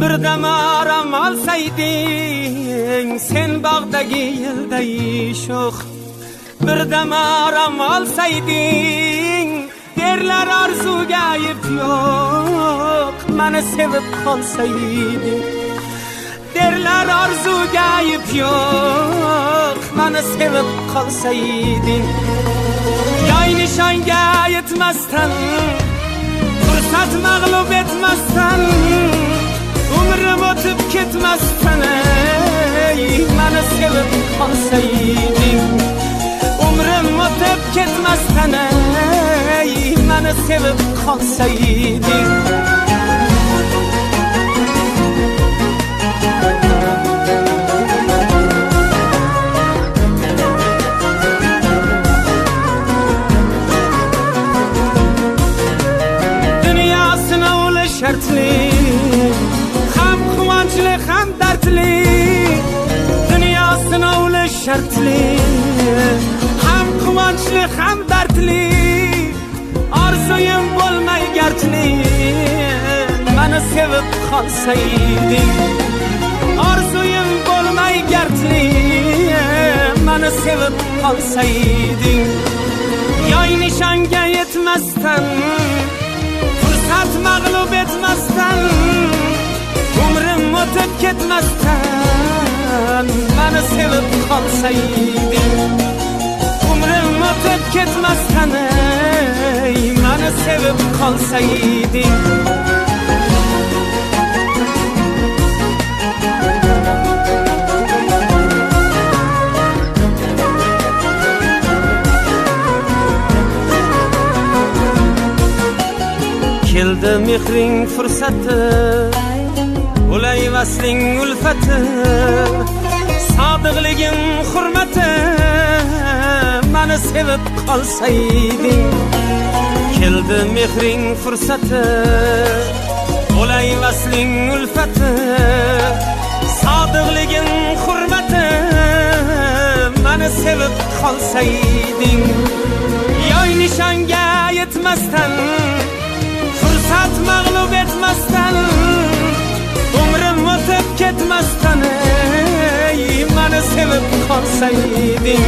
birdam aram olsayding sen bog'dagi yilday sho'x, birdam aram olsayding derlar orzuga ayb yo'q, meni sevib qolsayding derlar orzuga ayb yo'q, meni sevib qolsayding. Yoy nishonga yetmasdan, fursat mag'lub etmasdan, umrim o'tib ketmasdan meni sevib qolsayding, umrim o'tib ketmasdan meni sevib qolsayding. Ham quvonchli ham dardli, dunyo sinovli shartli, ham quvonchli ham dardli, orzuyim bo'lmay gardli, meni sevib qolsayding, orzuyim bo'lmay gardli, meni sevib qolsayding. Yoy nishonga yetmasdan, fursat mag'lub etmasdan, umrim o'tib ketmasdan meni sevib qolsayding, umrim o'tib ketmasdan meni sevib qolsayding. Keldi mehring fursati, bo'lay vasling ulfati, sodiqligim hurmati, meni sevib qolsayding. Keldi mehring fursati, bo'lay vasling ulfati, sodiqligim hurmati, meni sevib qolsayding. Yoy nishonga yetmasdan, fursat mag'lub etmasdan, umrim o'tib ketmasdan meni sevib qolsayding,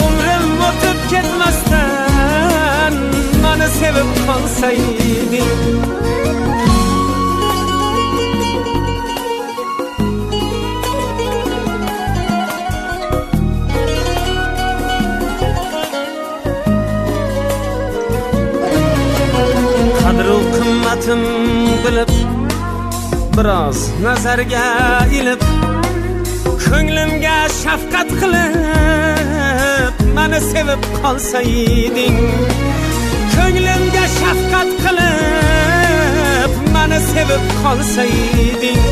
umrim o'tib ketmasdan meni sevib qolsayding. Qadru qimmatim bilib, biroz nazarga ilib, ko'nglimga shafqat qilib meni sevib qolsayding, ko'nglimga shafqat qilib meni sevib qolsayding.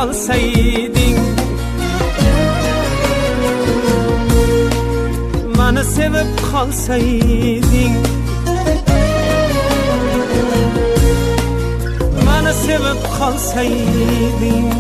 Qolsayding, meni sevib qolsayding, meni sevib qolsayding.